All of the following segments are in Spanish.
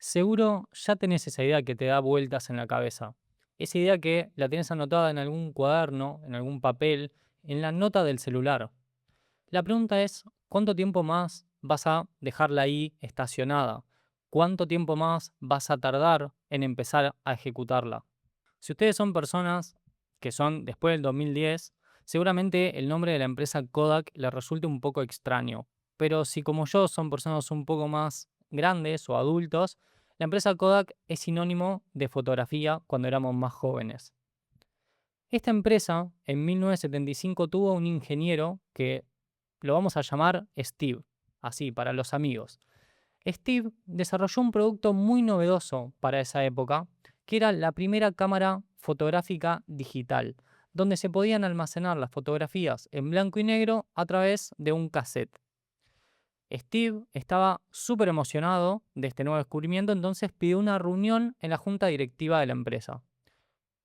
Seguro ya tenés esa idea que te da vueltas en la cabeza. Esa idea que la tenés anotada en algún cuaderno, en algún papel, en la nota del celular. La pregunta es, ¿cuánto tiempo más vas a dejarla ahí estacionada? ¿Cuánto tiempo más vas a tardar en empezar a ejecutarla? Si ustedes son personas que son después del 2010, seguramente el nombre de la empresa Kodak les resulte un poco extraño. Pero si como yo son personas un poco más grandes o adultos, la empresa Kodak es sinónimo de fotografía cuando éramos más jóvenes. Esta empresa en 1975 tuvo un ingeniero que lo vamos a llamar Steve, así para los amigos. Steve desarrolló un producto muy novedoso para esa época, que era la primera cámara fotográfica digital, donde se podían almacenar las fotografías en blanco y negro a través de un cassette. Steve estaba súper emocionado de este nuevo descubrimiento, entonces pidió una reunión en la junta directiva de la empresa.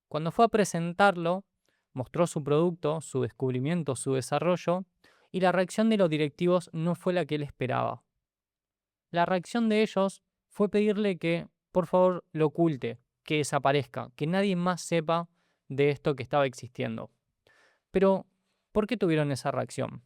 Cuando fue a presentarlo, mostró su producto, su descubrimiento, su desarrollo, y la reacción de los directivos no fue la que él esperaba. La reacción de ellos fue pedirle que, por favor, lo oculte, que desaparezca, que nadie más sepa de esto que estaba existiendo. Pero, ¿por qué tuvieron esa reacción?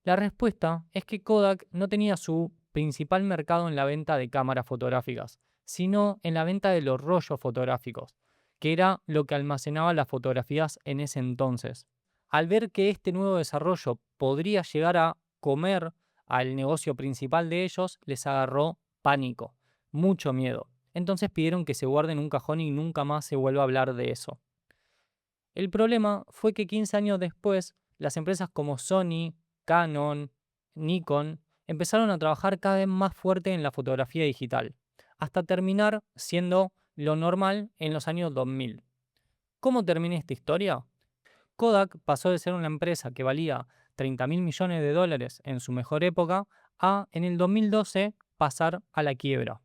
La respuesta es que Kodak no tenía su principal mercado en la venta de cámaras fotográficas, sino en la venta de los rollos fotográficos, que era lo que almacenaba las fotografías en ese entonces. Al ver que este nuevo desarrollo podría llegar a comer al negocio principal de ellos, les agarró pánico, mucho miedo. Entonces pidieron que se guarden en un cajón y nunca más se vuelva a hablar de eso. El problema fue que 15 años después, las empresas como Sony, Canon, Nikon empezaron a trabajar cada vez más fuerte en la fotografía digital, hasta terminar siendo lo normal en los años 2000. ¿Cómo termina esta historia? Kodak pasó de ser una empresa que valía 30 mil millones de dólares en su mejor época a, en el 2012, pasar a la quiebra.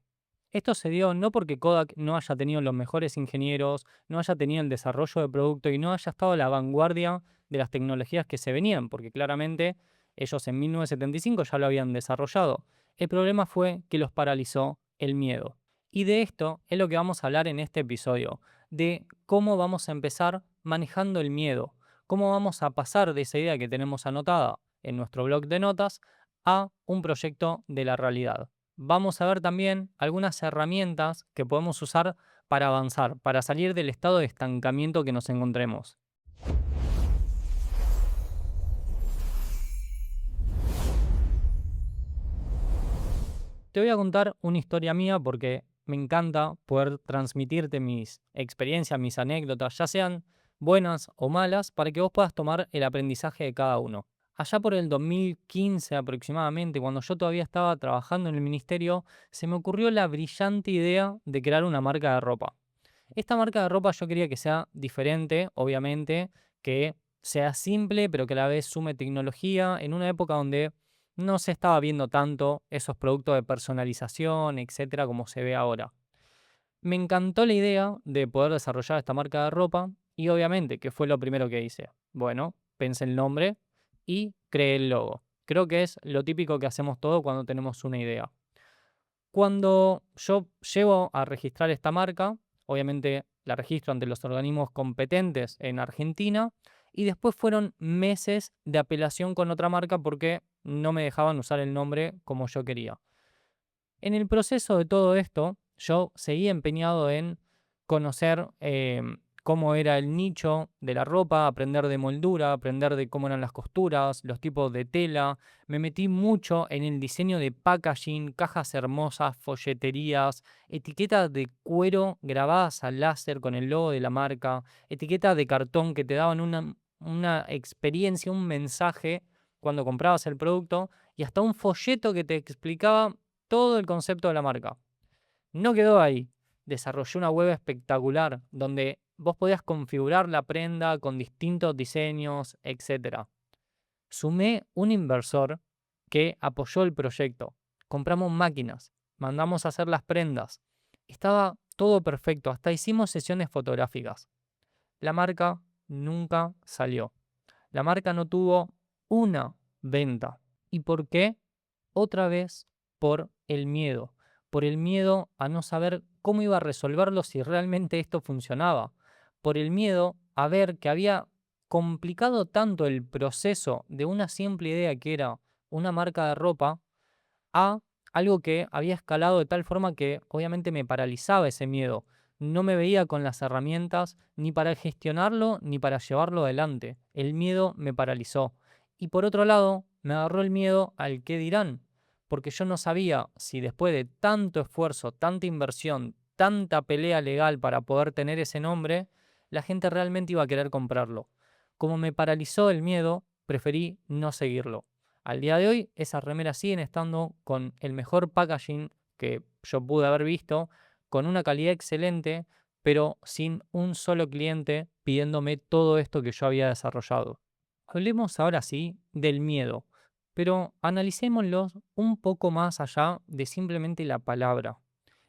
Esto se dio no porque Kodak no haya tenido los mejores ingenieros, no haya tenido el desarrollo de producto y no haya estado a la vanguardia de las tecnologías que se venían, porque claramente ellos en 1975 ya lo habían desarrollado. El problema fue que los paralizó el miedo. Y de esto es lo que vamos a hablar en este episodio, de cómo vamos a empezar manejando el miedo, cómo vamos a pasar de esa idea que tenemos anotada en nuestro blog de notas a un proyecto de la realidad. Vamos a ver también algunas herramientas que podemos usar para avanzar, para salir del estado de estancamiento que nos encontremos. Te voy a contar una historia mía porque me encanta poder transmitirte mis experiencias, mis anécdotas, ya sean buenas o malas, para que vos puedas tomar el aprendizaje de cada uno. Allá por el 2015 aproximadamente, cuando yo todavía estaba trabajando en el ministerio, se me ocurrió la brillante idea de crear una marca de ropa. Esta marca de ropa yo quería que sea diferente, obviamente, que sea simple, pero que a la vez sume tecnología en una época donde no se estaba viendo tanto esos productos de personalización, etcétera, como se ve ahora. Me encantó la idea de poder desarrollar esta marca de ropa y obviamente, ¿qué fue lo primero que hice? Bueno, pensé el nombre y creé el logo. Creo que es lo típico que hacemos todo cuando tenemos una idea. Cuando yo llevo a registrar esta marca, obviamente la registro ante los organismos competentes en Argentina y después fueron meses de apelación con otra marca porque no me dejaban usar el nombre como yo quería. En el proceso de todo esto, yo seguí empeñado en conocer cómo era el nicho de la ropa, aprender de moldura, aprender de cómo eran las costuras, los tipos de tela. Me metí mucho en el diseño de packaging, cajas hermosas, folleterías, etiquetas de cuero grabadas al láser con el logo de la marca, etiquetas de cartón que te daban una experiencia, un mensaje cuando comprabas el producto y hasta un folleto que te explicaba todo el concepto de la marca. No quedó ahí. Desarrollé una web espectacular donde vos podías configurar la prenda con distintos diseños, etcétera. Sumé un inversor que apoyó el proyecto. Compramos máquinas, mandamos a hacer las prendas. Estaba todo perfecto, hasta hicimos sesiones fotográficas. La marca nunca salió. La marca no tuvo una venta. ¿Y por qué? Otra vez por el miedo, por el miedo a no saber cómo iba a resolverlo si realmente esto funcionaba, por el miedo a ver que había complicado tanto el proceso de una simple idea que era una marca de ropa a algo que había escalado de tal forma que obviamente me paralizaba ese miedo. No me veía con las herramientas ni para gestionarlo ni para llevarlo adelante. El miedo me paralizó. Y por otro lado, me agarró el miedo al qué dirán, porque yo no sabía si después de tanto esfuerzo, tanta inversión, tanta pelea legal para poder tener ese nombre, la gente realmente iba a querer comprarlo. Como me paralizó el miedo, preferí no seguirlo. Al día de hoy, esas remeras siguen estando con el mejor packaging que yo pude haber visto, con una calidad excelente, pero sin un solo cliente pidiéndome todo esto que yo había desarrollado. Hablemos ahora sí del miedo, pero analicémoslo un poco más allá de simplemente la palabra.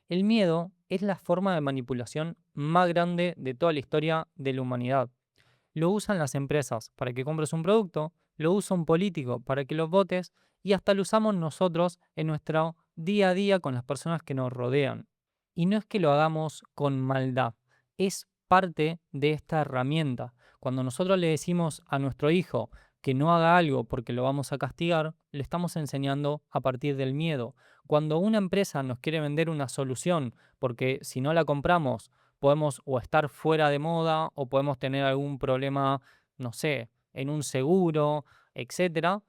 El miedo es la forma de manipulación más grande de toda la historia de la humanidad. Lo usan las empresas para que compres un producto, lo usa un político para que lo votes y hasta lo usamos nosotros en nuestro día a día con las personas que nos rodean. Y no es que lo hagamos con maldad, es parte de esta herramienta. Cuando nosotros le decimos a nuestro hijo que no haga algo porque lo vamos a castigar, le estamos enseñando a partir del miedo. Cuando una empresa nos quiere vender una solución porque si no la compramos podemos o estar fuera de moda o podemos tener algún problema, no sé, en un seguro, etcétera.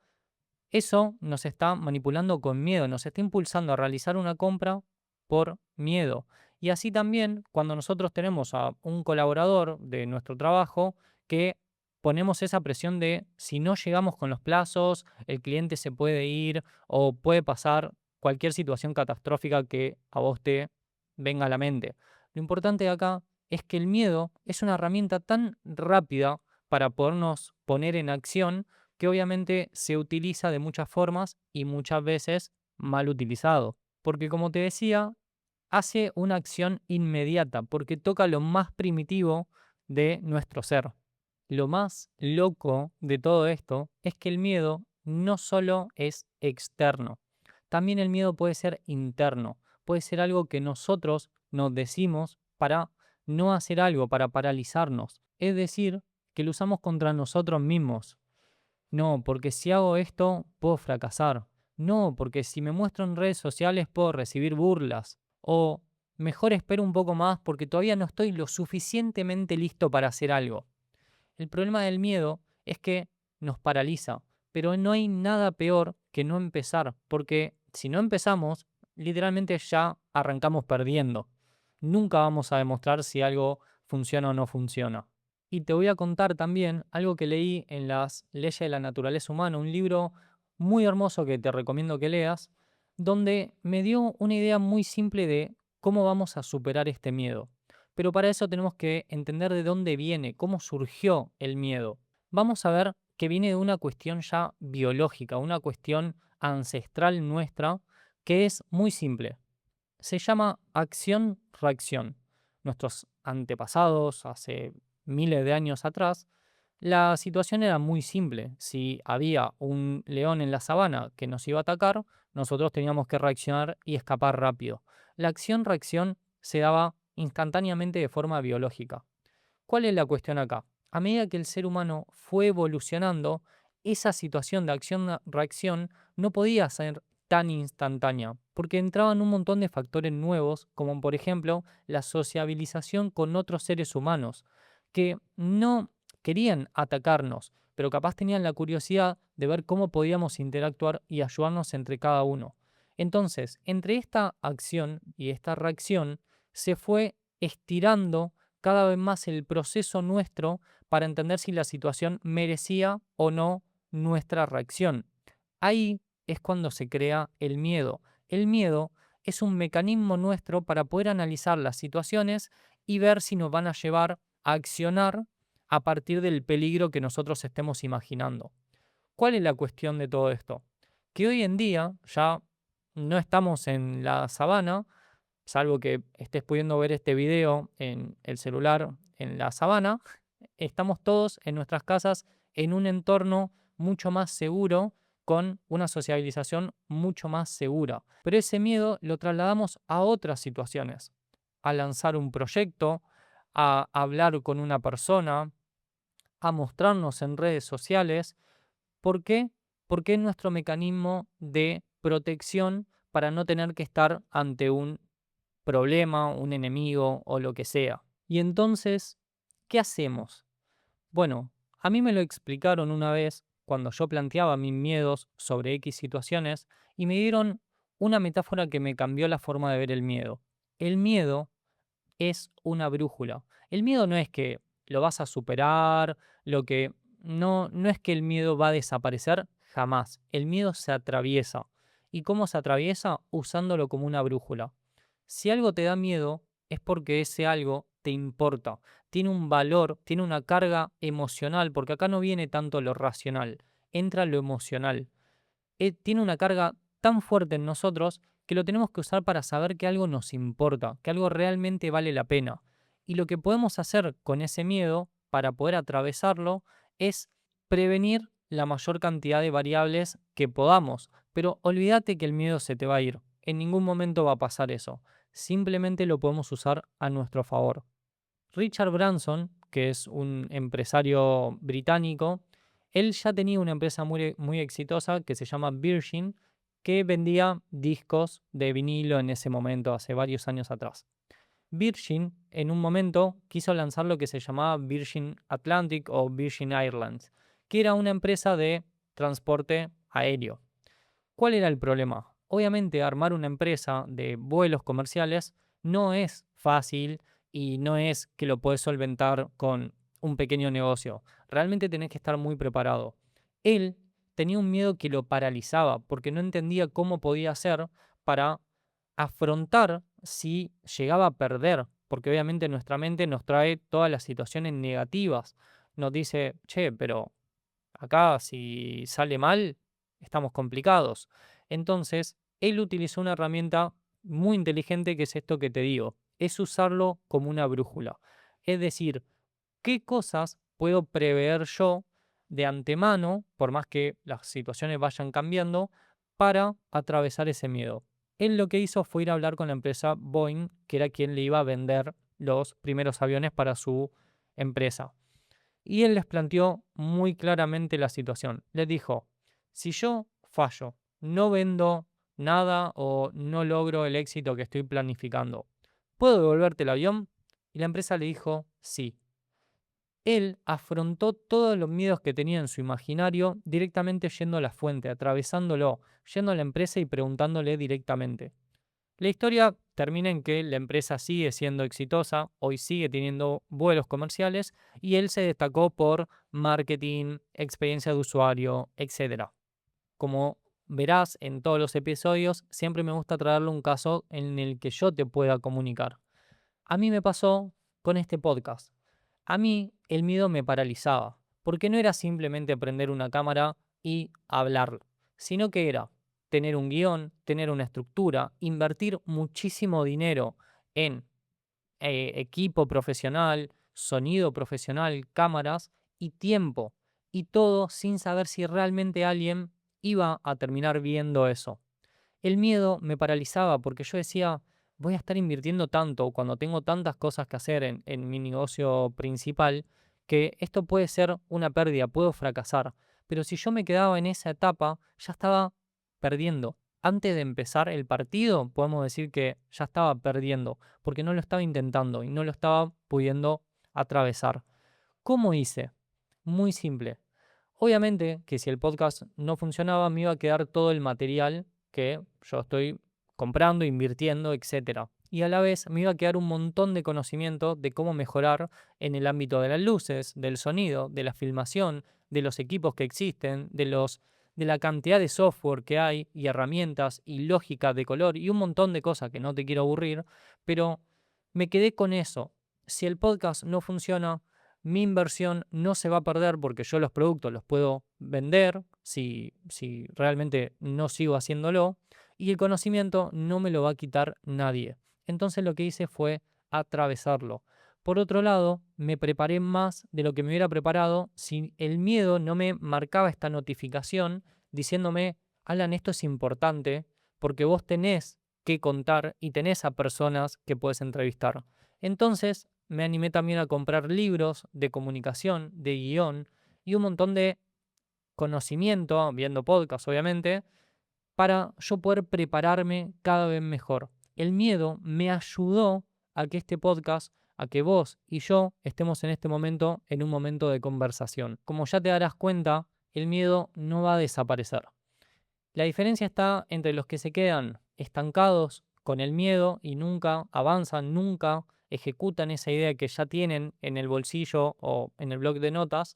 Eso nos está manipulando con miedo, nos está impulsando a realizar una compra por miedo. Y así también cuando nosotros tenemos a un colaborador de nuestro trabajo que ponemos esa presión de si no llegamos con los plazos, el cliente se puede ir o puede pasar cualquier situación catastrófica que a vos te venga a la mente. Lo importante de acá es que el miedo es una herramienta tan rápida para podernos poner en acción que obviamente se utiliza de muchas formas y muchas veces mal utilizado. Porque como te decía, hace una acción inmediata, porque toca lo más primitivo de nuestro ser. Lo más loco de todo esto es que el miedo no solo es externo, también el miedo puede ser interno, puede ser algo que nosotros nos decimos para no hacer algo, para paralizarnos. Es decir, que lo usamos contra nosotros mismos. No, porque si hago esto, puedo fracasar. No, porque si me muestro en redes sociales, puedo recibir burlas. O mejor espero un poco más porque todavía no estoy lo suficientemente listo para hacer algo. El problema del miedo es que nos paraliza, pero no hay nada peor que no empezar, porque si no empezamos, literalmente ya arrancamos perdiendo. Nunca vamos a demostrar si algo funciona o no funciona. Y te voy a contar también algo que leí en las leyes de la naturaleza humana, un libro muy hermoso que te recomiendo que leas, donde me dio una idea muy simple de cómo vamos a superar este miedo. Pero para eso tenemos que entender de dónde viene, cómo surgió el miedo. Vamos a ver que viene de una cuestión ya biológica, una cuestión ancestral nuestra, que es muy simple. Se llama acción-reacción. Nuestros antepasados, hace miles de años atrás, la situación era muy simple. Si había un león en la sabana que nos iba a atacar, nosotros teníamos que reaccionar y escapar rápido. La acción-reacción se daba instantáneamente de forma biológica. ¿Cuál es la cuestión acá? A medida que el ser humano fue evolucionando, esa situación de acción-reacción no podía ser tan instantánea, porque entraban un montón de factores nuevos, como por ejemplo la sociabilización con otros seres humanos, que no querían atacarnos, pero capaz tenían la curiosidad de ver cómo podíamos interactuar y ayudarnos entre cada uno. Entonces, entre esta acción y esta reacción, se fue estirando cada vez más el proceso nuestro para entender si la situación merecía o no nuestra reacción. Ahí es cuando se crea el miedo. El miedo es un mecanismo nuestro para poder analizar las situaciones y ver si nos van a llevar a accionar a partir del peligro que nosotros estemos imaginando. ¿Cuál es la cuestión de todo esto? Que hoy en día ya no estamos en la sabana, salvo que estés pudiendo ver este video en el celular en la sabana, estamos todos en nuestras casas en un entorno mucho más seguro, con una sociabilización mucho más segura. Pero ese miedo lo trasladamos a otras situaciones, a lanzar un proyecto, a hablar con una persona, a mostrarnos en redes sociales. ¿Por qué? Porque es nuestro mecanismo de protección para no tener que estar ante un problema, un enemigo o lo que sea. Y entonces, ¿qué hacemos? Bueno, a mí me lo explicaron una vez cuando yo planteaba mis miedos sobre X situaciones y me dieron una metáfora que me cambió la forma de ver el miedo. El miedo es una brújula. El miedo no es que lo vas a superar, no es que el miedo va a desaparecer jamás. El miedo se atraviesa. ¿Y cómo se atraviesa? Usándolo como una brújula. Si algo te da miedo, es porque ese algo te importa. Tiene un valor, tiene una carga emocional, porque acá no viene tanto lo racional, entra lo emocional. Tiene una carga tan fuerte en nosotros que lo tenemos que usar para saber que algo nos importa, que algo realmente vale la pena. Y lo que podemos hacer con ese miedo para poder atravesarlo es prevenir la mayor cantidad de variables que podamos. Pero olvídate que el miedo se te va a ir. En ningún momento va a pasar eso. Simplemente lo podemos usar a nuestro favor. Richard Branson, que es un empresario británico, él ya tenía una empresa muy exitosa que se llama Virgin, que vendía discos de vinilo en ese momento, hace varios años atrás. Virgin en un momento quiso lanzar lo que se llamaba Virgin Atlantic o Virgin Airlines, que era una empresa de transporte aéreo. ¿Cuál era el problema? Obviamente armar una empresa de vuelos comerciales no es fácil y no es que lo puedes solventar con un pequeño negocio. Realmente tenés que estar muy preparado. Él tenía un miedo que lo paralizaba porque no entendía cómo podía hacer para afrontar si llegaba a perder, porque obviamente nuestra mente nos trae todas las situaciones negativas. Nos dice, che, pero acá si sale mal, estamos complicados. Entonces, él utilizó una herramienta muy inteligente que es esto que te digo, es usarlo como una brújula. Es decir, ¿qué cosas puedo prever yo de antemano, por más que las situaciones vayan cambiando, para atravesar ese miedo? Él lo que hizo fue ir a hablar con la empresa Boeing, que era quien le iba a vender los primeros aviones para su empresa. Y él les planteó muy claramente la situación. Les dijo, si yo fallo, no vendo nada o no logro el éxito que estoy planificando, ¿puedo devolverte el avión? Y la empresa le dijo, sí. Él afrontó todos los miedos que tenía en su imaginario directamente yendo a la fuente, atravesándolo, yendo a la empresa y preguntándole directamente. La historia termina en que la empresa sigue siendo exitosa, hoy sigue teniendo vuelos comerciales y él se destacó por marketing, experiencia de usuario, etcétera. Como verás en todos los episodios, siempre me gusta traerle un caso en el que yo te pueda comunicar. A mí me pasó con este podcast. A mí el miedo me paralizaba, porque no era simplemente prender una cámara y hablar, sino que era tener un guión, tener una estructura, invertir muchísimo dinero en equipo profesional, sonido profesional, cámaras y tiempo, y todo sin saber si realmente alguien iba a terminar viendo eso. El miedo me paralizaba porque yo decía, voy a estar invirtiendo tanto cuando tengo tantas cosas que hacer en mi negocio principal, que esto puede ser una pérdida, puedo fracasar. Pero si yo me quedaba en esa etapa, ya estaba perdiendo. Antes de empezar el partido, podemos decir que ya estaba perdiendo, porque no lo estaba intentando y no lo estaba pudiendo atravesar. ¿Cómo hice? Muy simple. Obviamente que si el podcast no funcionaba, me iba a quedar todo el material que yo estoy comprando, invirtiendo, etcétera. Y a la vez me iba a quedar un montón de conocimiento de cómo mejorar en el ámbito de las luces, del sonido, de la filmación, de los equipos que existen, de la cantidad de software que hay y herramientas y lógica de color y un montón de cosas que no te quiero aburrir, pero me quedé con eso. Si el podcast no funciona, mi inversión no se va a perder porque yo los productos los puedo vender si realmente no sigo haciéndolo y el conocimiento no me lo va a quitar nadie. Entonces lo que hice fue atravesarlo. Por otro lado, me preparé más de lo que me hubiera preparado si el miedo no me marcaba esta notificación diciéndome, Alan, esto es importante porque vos tenés que contar y tenés a personas que puedes entrevistar. Entonces me animé también a comprar libros de comunicación, de guión y un montón de conocimiento, viendo podcasts obviamente, para yo poder prepararme cada vez mejor. El miedo me ayudó a que este podcast, a que vos y yo estemos en este momento en un momento de conversación. Como ya te darás cuenta, el miedo no va a desaparecer. La diferencia está entre los que se quedan estancados con el miedo y nunca avanzan, nunca ejecutan esa idea que ya tienen en el bolsillo o en el bloc de notas,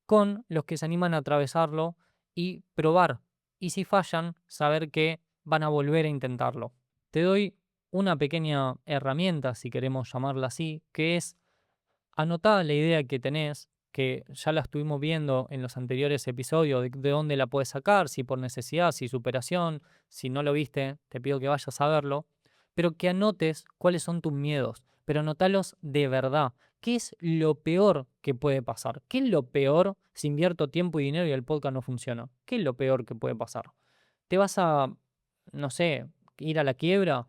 con los que se animan a atravesarlo y probar. Y si fallan, saber que van a volver a intentarlo. Te doy una pequeña herramienta, si queremos llamarla así, que es anotá la idea que tenés, que ya la estuvimos viendo en los anteriores episodios, de dónde la puedes sacar, si por necesidad, si superación, si no lo viste, te pido que vayas a verlo, pero que anotes cuáles son tus miedos, pero anotalos de verdad. ¿Qué es lo peor que puede pasar? ¿Qué es lo peor si invierto tiempo y dinero y el podcast no funciona? ¿Qué es lo peor que puede pasar? ¿Te vas a, no sé, ir a la quiebra?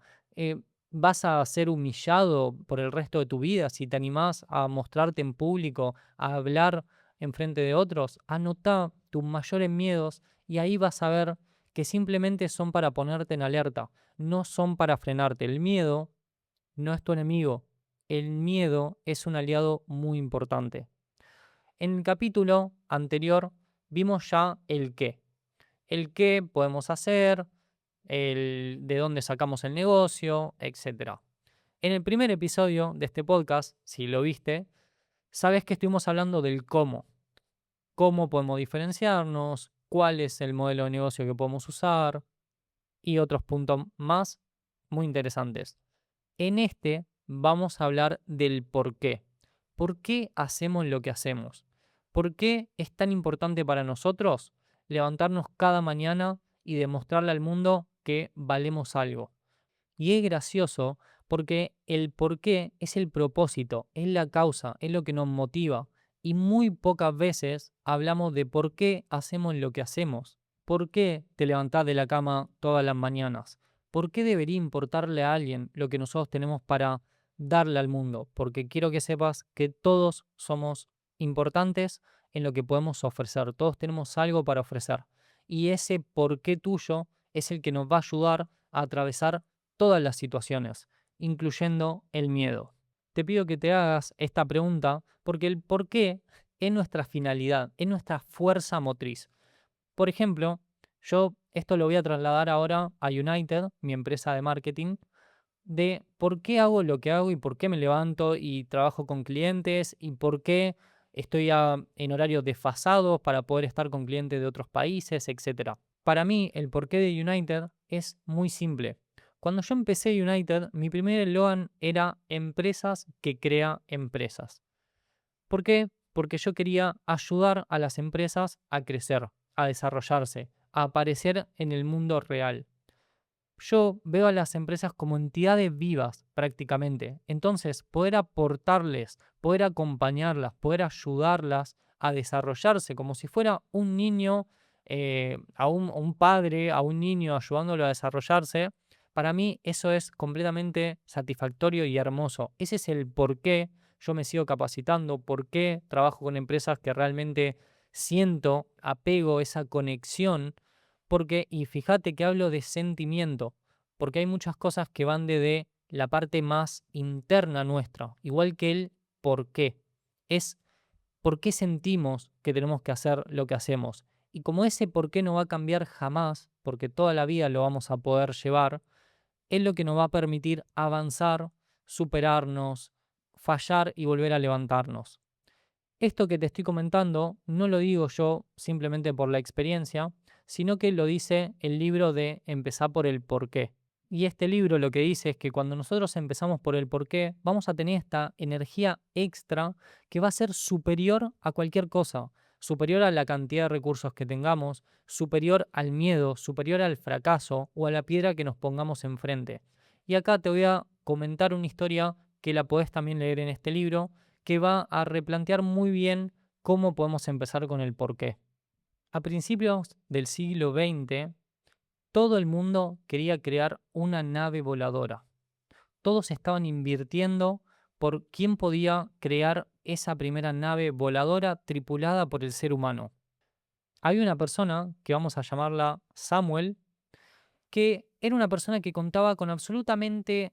¿Vas a ser humillado por el resto de tu vida si te animás a mostrarte en público, a hablar en frente de otros? Anotá tus mayores miedos y ahí vas a ver que simplemente son para ponerte en alerta, no son para frenarte. El miedo no es tu enemigo, el miedo es un aliado muy importante. En el capítulo anterior vimos ya el qué podemos hacer, el de dónde sacamos el negocio, etcétera. En el primer episodio de este podcast, si lo viste, sabes que estuvimos hablando del cómo podemos diferenciarnos, cuál es el modelo de negocio que podemos usar y otros puntos más muy interesantes. En este vamos a hablar del por qué. ¿Por qué hacemos lo que hacemos? ¿Por qué es tan importante para nosotros levantarnos cada mañana y demostrarle al mundo que valemos algo? Y es gracioso porque el por qué es el propósito, es la causa, es lo que nos motiva. Y muy pocas veces hablamos de por qué hacemos lo que hacemos. ¿Por qué te levantás de la cama todas las mañanas? ¿Por qué debería importarle a alguien lo que nosotros tenemos para darle al mundo? Porque quiero que sepas que todos somos importantes en lo que podemos ofrecer. Todos tenemos algo para ofrecer. Y ese por qué tuyo es el que nos va a ayudar a atravesar todas las situaciones, incluyendo el miedo. Te pido que te hagas esta pregunta porque el por qué es nuestra finalidad, es nuestra fuerza motriz. Por ejemplo, yo esto lo voy a trasladar ahora a United, mi empresa de marketing, de por qué hago lo que hago y por qué me levanto y trabajo con clientes y por qué estoy en horarios desfasados para poder estar con clientes de otros países, etcétera. Para mí, el porqué de United es muy simple. Cuando yo empecé United, mi primer eslogan era empresas que crea empresas. ¿Por qué? Porque yo quería ayudar a las empresas a crecer, a desarrollarse, a aparecer en el mundo real. Yo veo a las empresas como entidades vivas prácticamente. Entonces, poder aportarles, poder acompañarlas, poder ayudarlas a desarrollarse como si fuera un niño, a un padre, a un niño ayudándolo a desarrollarse, para mí eso es completamente satisfactorio y hermoso. Ese es el por qué yo me sigo capacitando, por qué trabajo con empresas que realmente siento apego, esa conexión porque, y fíjate que hablo de sentimiento, porque hay muchas cosas que van desde la parte más interna nuestra, igual que el por qué. Es por qué sentimos que tenemos que hacer lo que hacemos. Y como ese por qué no va a cambiar jamás, porque toda la vida lo vamos a poder llevar, es lo que nos va a permitir avanzar, superarnos, fallar y volver a levantarnos. Esto que te estoy comentando no lo digo yo simplemente por la experiencia, sino que lo dice el libro de Empezar por el porqué. Y este libro lo que dice es que cuando nosotros empezamos por el porqué, vamos a tener esta energía extra que va a ser superior a cualquier cosa, superior a la cantidad de recursos que tengamos, superior al miedo, superior al fracaso o a la piedra que nos pongamos enfrente. Y acá te voy a comentar una historia que la podés también leer en este libro, que va a replantear muy bien cómo podemos empezar con el porqué. A principios del siglo XX, todo el mundo quería crear una nave voladora. Todos estaban invirtiendo por quién podía crear esa primera nave voladora tripulada por el ser humano. Había una persona, que vamos a llamarla Samuel, que era una persona que contaba con absolutamente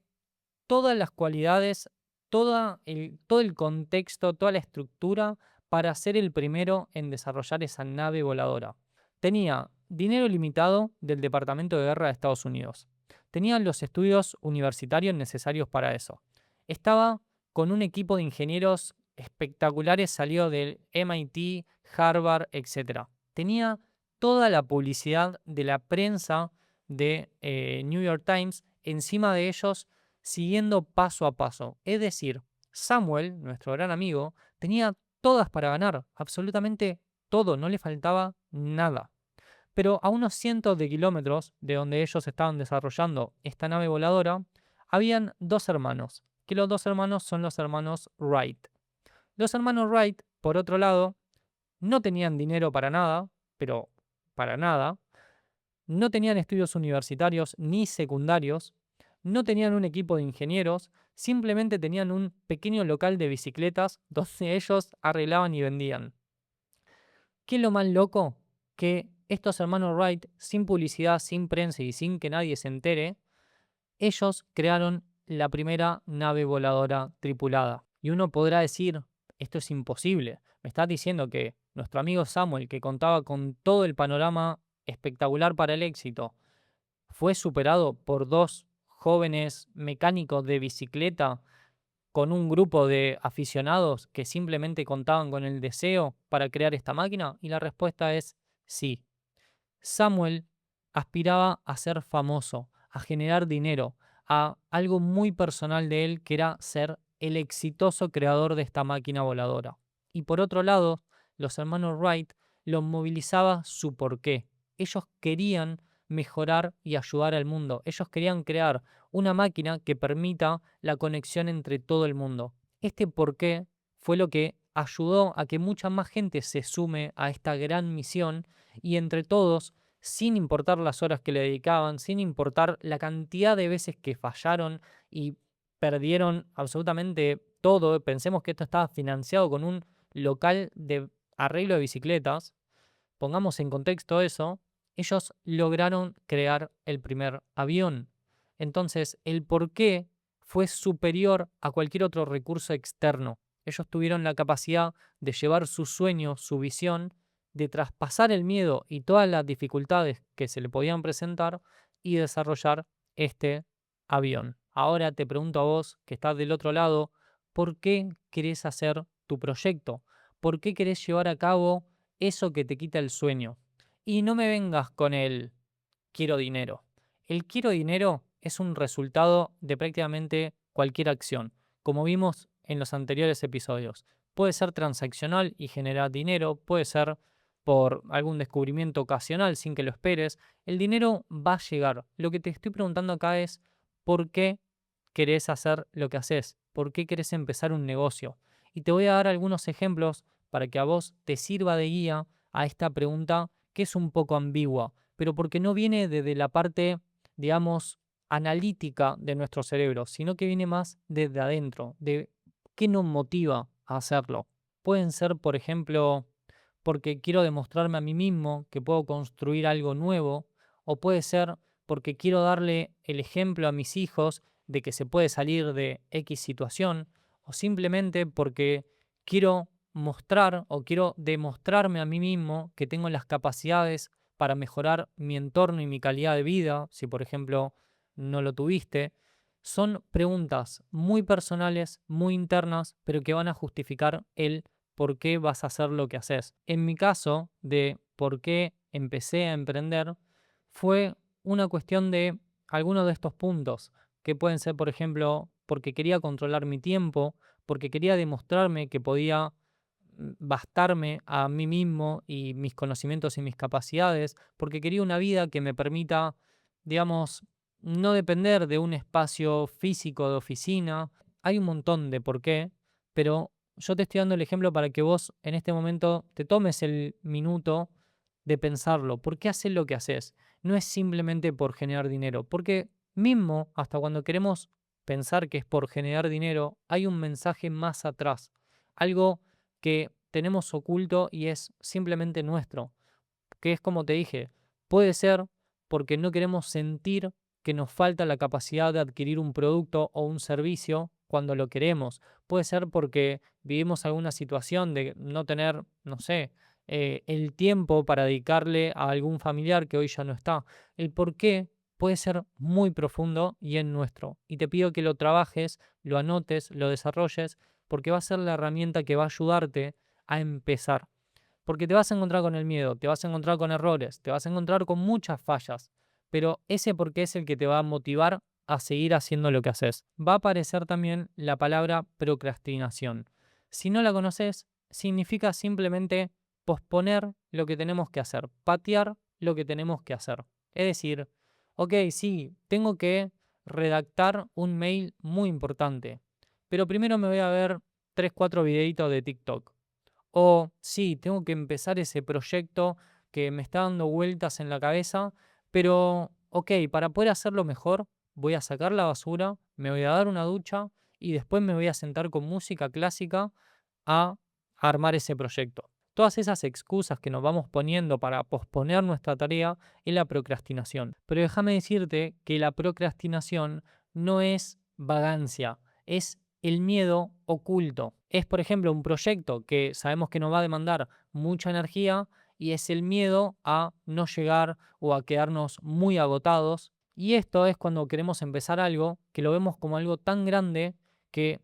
todas las cualidades, todo el contexto, toda la estructura para ser el primero en desarrollar esa nave voladora. Tenía dinero limitado del Departamento de Guerra de Estados Unidos. Tenía los estudios universitarios necesarios para eso. Estaba con un equipo de ingenieros espectaculares salido del MIT, Harvard, etc. Tenía toda la publicidad de la prensa de New York Times encima de ellos, siguiendo paso a paso. Es decir, Samuel, nuestro gran amigo, tenía todas para ganar, absolutamente todo, no le faltaba nada. Pero a unos cientos de kilómetros de donde ellos estaban desarrollando esta nave voladora, habían dos hermanos, que los dos hermanos son los hermanos Wright. Los hermanos Wright, por otro lado, no tenían dinero para nada, pero para nada, no tenían estudios universitarios ni secundarios, no tenían un equipo de ingenieros, simplemente tenían un pequeño local de bicicletas donde ellos arreglaban y vendían. ¿Qué es lo más loco? Que estos hermanos Wright, sin publicidad, sin prensa y sin que nadie se entere, ellos crearon la primera nave voladora tripulada. Y uno podrá decir, esto es imposible. Me estás diciendo que nuestro amigo Samuel, que contaba con todo el panorama espectacular para el éxito, fue superado por dos jóvenes mecánicos de bicicleta con un grupo de aficionados que simplemente contaban con el deseo para crear esta máquina? Y la respuesta es sí. Samuel aspiraba a ser famoso, a generar dinero, a algo muy personal de él, que era ser el exitoso creador de esta máquina voladora. Y por otro lado, los hermanos Wright los movilizaba su porqué. Ellos querían mejorar y ayudar al mundo. Ellos querían crear una máquina que permita la conexión entre todo el mundo. Este porqué fue lo que ayudó a que mucha más gente se sume a esta gran misión, y entre todos, sin importar las horas que le dedicaban, sin importar la cantidad de veces que fallaron y perdieron absolutamente todo. Pensemos que esto estaba financiado con un local de arreglo de bicicletas. Pongamos en contexto eso. Ellos lograron crear el primer avión. Entonces, el porqué fue superior a cualquier otro recurso externo. Ellos tuvieron la capacidad de llevar su sueño, su visión, de traspasar el miedo y todas las dificultades que se le podían presentar y desarrollar este avión. Ahora te pregunto a vos, que estás del otro lado, ¿por qué querés hacer tu proyecto? ¿Por qué querés llevar a cabo eso que te quita el sueño? Y no me vengas con el quiero dinero. El quiero dinero es un resultado de prácticamente cualquier acción, como vimos en los anteriores episodios. Puede ser transaccional y generar dinero, puede ser por algún descubrimiento ocasional sin que lo esperes. El dinero va a llegar. Lo que te estoy preguntando acá es ¿por qué querés hacer lo que haces? ¿Por qué querés empezar un negocio? Y te voy a dar algunos ejemplos para que a vos te sirva de guía a esta pregunta, que es un poco ambigua, pero porque no viene desde la parte, digamos, analítica de nuestro cerebro, sino que viene más desde adentro, de qué nos motiva a hacerlo. Pueden ser, por ejemplo, porque quiero demostrarme a mí mismo que puedo construir algo nuevo, o puede ser porque quiero darle el ejemplo a mis hijos de que se puede salir de X situación, o simplemente porque quiero mostrar o quiero demostrarme a mí mismo que tengo las capacidades para mejorar mi entorno y mi calidad de vida, si por ejemplo no lo tuviste. Son preguntas muy personales, muy internas, pero que van a justificar el por qué vas a hacer lo que haces. En mi caso, de por qué empecé a emprender, fue una cuestión de algunos de estos puntos, que pueden ser, por ejemplo, porque quería controlar mi tiempo, porque quería demostrarme que podía bastarme a mí mismo y mis conocimientos y mis capacidades, porque quería una vida que me permita, digamos, no depender de un espacio físico de oficina. Hay un montón de por qué, pero yo te estoy dando el ejemplo para que vos en este momento te tomes el minuto de pensarlo. ¿Por qué haces lo que haces? No es simplemente por generar dinero, porque mismo hasta cuando queremos pensar que es por generar dinero, hay un mensaje más atrás, algo que tenemos oculto y es simplemente nuestro, que es como te dije, puede ser porque no queremos sentir que nos falta la capacidad de adquirir un producto o un servicio cuando lo queremos. Puede ser porque vivimos alguna situación de no tener, no sé, el tiempo para dedicarle a algún familiar que hoy ya no está. El por qué puede ser muy profundo y es nuestro. Y te pido que lo trabajes, lo anotes, lo desarrolles, porque va a ser la herramienta que va a ayudarte a empezar. Porque te vas a encontrar con el miedo, te vas a encontrar con errores, te vas a encontrar con muchas fallas, pero ese porque es el que te va a motivar a seguir haciendo lo que haces. Va a aparecer también la palabra procrastinación. Si no la conoces, significa simplemente posponer lo que tenemos que hacer, patear lo que tenemos que hacer. Es decir, ok, sí, tengo que redactar un mail muy importante, pero primero me voy a ver 3 4 videitos de TikTok. O sí, tengo que empezar ese proyecto que me está dando vueltas en la cabeza, pero ok, para poder hacerlo mejor, voy a sacar la basura, me voy a dar una ducha y después me voy a sentar con música clásica a armar ese proyecto. Todas esas excusas que nos vamos poniendo para posponer nuestra tarea es la procrastinación. Pero déjame decirte que la procrastinación no es vagancia, es el miedo oculto. Es, por ejemplo, un proyecto que sabemos que nos va a demandar mucha energía y es el miedo a no llegar o a quedarnos muy agotados. Y esto es cuando queremos empezar algo que lo vemos como algo tan grande que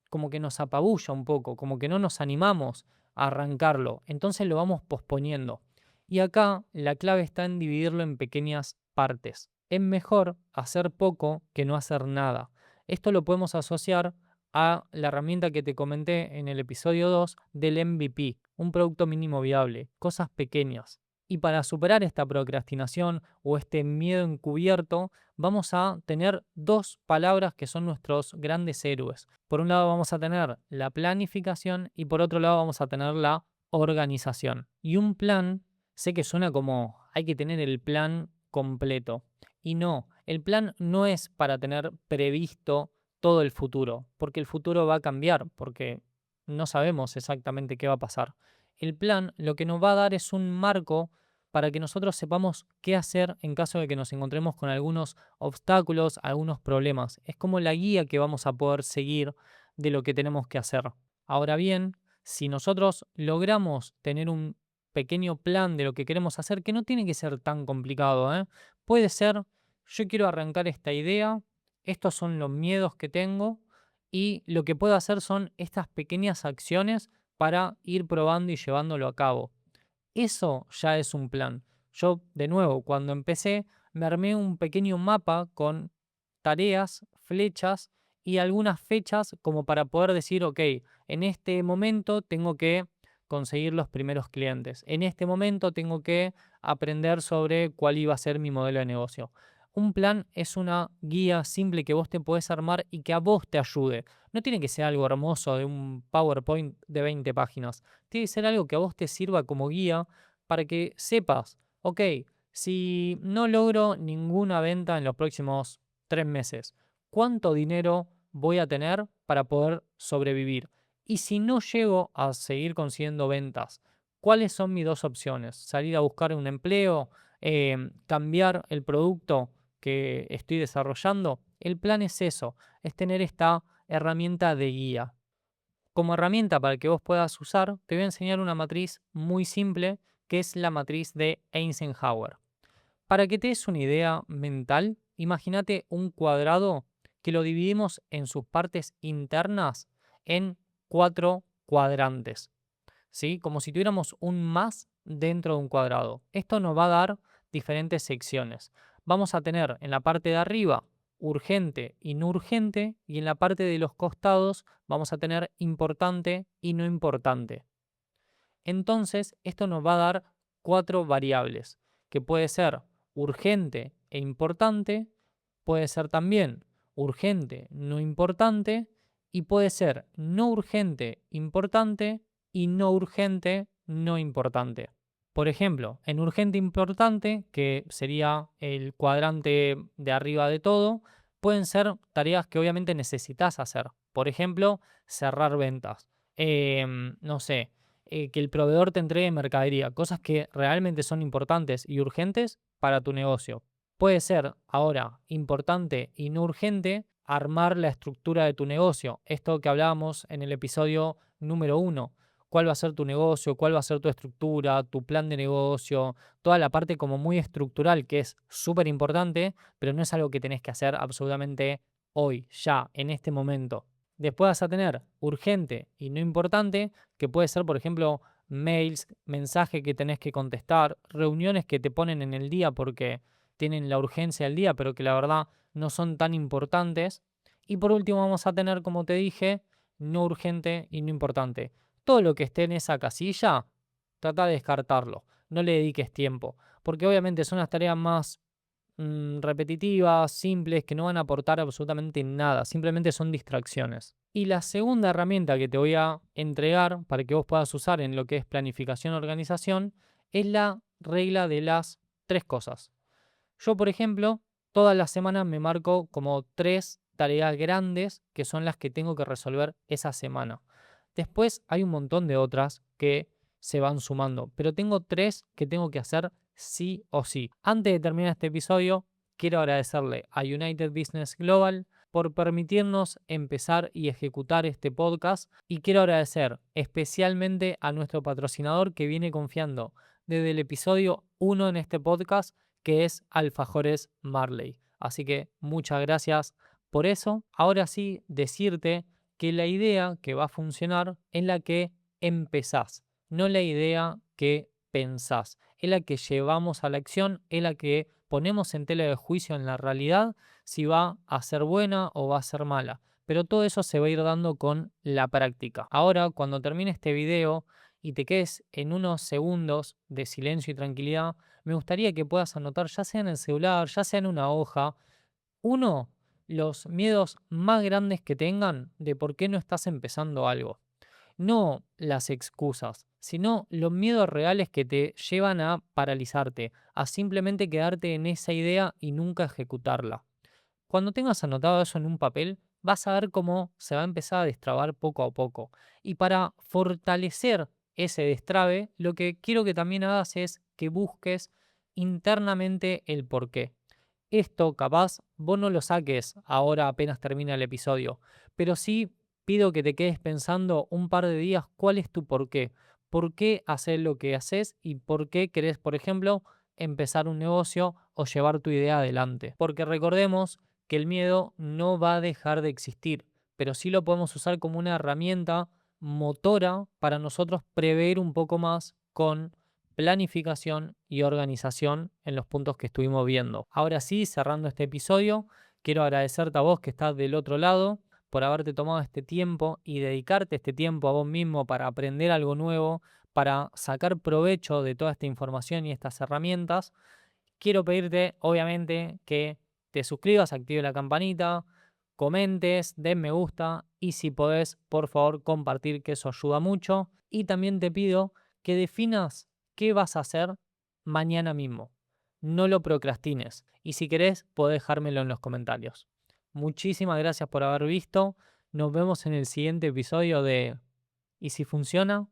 como que nos apabulla un poco, como que no nos animamos a arrancarlo. Entonces lo vamos posponiendo. Y acá la clave está en dividirlo en pequeñas partes. Es mejor hacer poco que no hacer nada. Esto lo podemos asociar a la herramienta que te comenté en el episodio 2 del MVP, un producto mínimo viable, cosas pequeñas. Y para superar esta procrastinación o este miedo encubierto, vamos a tener dos palabras que son nuestros grandes héroes. Por un lado vamos a tener la planificación y por otro lado vamos a tener la organización. Y un plan, sé que suena como hay que tener el plan completo. Y no, el plan no es para tener previsto todo el futuro, porque el futuro va a cambiar, porque no sabemos exactamente qué va a pasar. El plan lo que nos va a dar es un marco para que nosotros sepamos qué hacer en caso de que nos encontremos con algunos obstáculos, algunos problemas. Es como la guía que vamos a poder seguir de lo que tenemos que hacer. Ahora bien, si nosotros logramos tener un pequeño plan de lo que queremos hacer, que no tiene que ser tan complicado, ¿eh? Puede ser, yo quiero arrancar esta idea, estos son los miedos que tengo y lo que puedo hacer son estas pequeñas acciones para ir probando y llevándolo a cabo. Eso ya es un plan. Yo, de nuevo, cuando empecé, me armé un pequeño mapa con tareas, flechas y algunas fechas como para poder decir, ok, en este momento tengo que conseguir los primeros clientes. En este momento tengo que aprender sobre cuál iba a ser mi modelo de negocio. Un plan es una guía simple que vos te podés armar y que a vos te ayude. No tiene que ser algo hermoso de un PowerPoint de 20 páginas. Tiene que ser algo que a vos te sirva como guía para que sepas, ok, si no logro ninguna venta en los próximos 3 meses, ¿cuánto dinero voy a tener para poder sobrevivir? Y si no llego a seguir consiguiendo ventas, ¿cuáles son mis dos opciones? ¿Salir a buscar un empleo? ¿Cambiar el producto que estoy desarrollando? El plan es eso, es tener esta herramienta de guía. Como herramienta para que vos puedas usar, te voy a enseñar una matriz muy simple que es la matriz de Eisenhower. Para que te des una idea mental, imagínate un cuadrado que lo dividimos en sus partes internas en 4 cuadrantes, ¿sí? Como si tuviéramos un más dentro de un cuadrado. Esto nos va a dar diferentes secciones. Vamos a tener en la parte de arriba urgente y no urgente y en la parte de los costados vamos a tener importante y no importante. Entonces, esto nos va a dar 4 variables, que puede ser urgente e importante, puede ser también urgente, no importante, y puede ser no urgente, importante y no urgente, no importante. Por ejemplo, en urgente importante, que sería el cuadrante de arriba de todo, pueden ser tareas que obviamente necesitas hacer. Por ejemplo, cerrar ventas. No sé, que el proveedor te entregue mercadería, cosas que realmente son importantes y urgentes para tu negocio. Puede ser ahora importante y no urgente armar la estructura de tu negocio. Esto que hablábamos en el episodio número 1. ¿Cuál va a ser tu negocio? ¿Cuál va a ser tu estructura? Tu plan de negocio. Toda la parte como muy estructural que es súper importante, pero no es algo que tenés que hacer absolutamente hoy, ya, en este momento. Después vas a tener urgente y no importante, que puede ser, por ejemplo, mails, mensajes que tenés que contestar, reuniones que te ponen en el día porque tienen la urgencia del día, pero que la verdad no son tan importantes. Y por último vamos a tener, como te dije, no urgente y no importante. Todo lo que esté en esa casilla, trata de descartarlo. No le dediques tiempo, porque obviamente son las tareas más repetitivas, simples, que no van a aportar absolutamente nada, simplemente son distracciones. Y la segunda herramienta que te voy a entregar para que vos puedas usar en lo que es planificación y organización es la regla de las 3 cosas. Yo, por ejemplo, todas las semanas me marco como 3 tareas grandes que son las que tengo que resolver esa semana. Después hay un montón de otras que se van sumando, pero tengo 3 que tengo que hacer sí o sí. Antes de terminar este episodio, quiero agradecerle a United Business Global por permitirnos empezar y ejecutar este podcast y quiero agradecer especialmente a nuestro patrocinador que viene confiando desde el episodio 1 en este podcast, que es Alfajores Marley. Así que muchas gracias por eso. Ahora sí, decirte que la idea que va a funcionar es la que empezás, no la idea que pensás. Es la que llevamos a la acción, es la que ponemos en tela de juicio en la realidad si va a ser buena o va a ser mala. Pero todo eso se va a ir dando con la práctica. Ahora, cuando termine este video y te quedes en unos segundos de silencio y tranquilidad, me gustaría que puedas anotar, ya sea en el celular, ya sea en una hoja, uno, los miedos más grandes que tengan de por qué no estás empezando algo. No las excusas, sino los miedos reales que te llevan a paralizarte, a simplemente quedarte en esa idea y nunca ejecutarla. Cuando tengas anotado eso en un papel, vas a ver cómo se va a empezar a destrabar poco a poco. Y para fortalecer ese destrabe, lo que quiero que también hagas es que busques internamente el porqué. Esto capaz vos no lo saques ahora apenas termina el episodio, pero sí pido que te quedes pensando un par de días cuál es tu porqué. ¿Por qué hacer lo que haces y por qué querés, por ejemplo, empezar un negocio o llevar tu idea adelante? Porque recordemos que el miedo no va a dejar de existir, pero sí lo podemos usar como una herramienta motora para nosotros prever un poco más con planificación y organización en los puntos que estuvimos viendo. Ahora sí, cerrando este episodio, quiero agradecerte a vos que estás del otro lado por haberte tomado este tiempo y dedicarte este tiempo a vos mismo para aprender algo nuevo, para sacar provecho de toda esta información y estas herramientas. Quiero pedirte, obviamente, que te suscribas, active la campanita, comentes, den me gusta y si podés, por favor, compartir, que eso ayuda mucho. Y también te pido que definas qué vas a hacer mañana mismo. No lo procrastines y si querés, podés dejármelo en los comentarios. Muchísimas gracias por haber visto. Nos vemos en el siguiente episodio de ¿Y si funciona?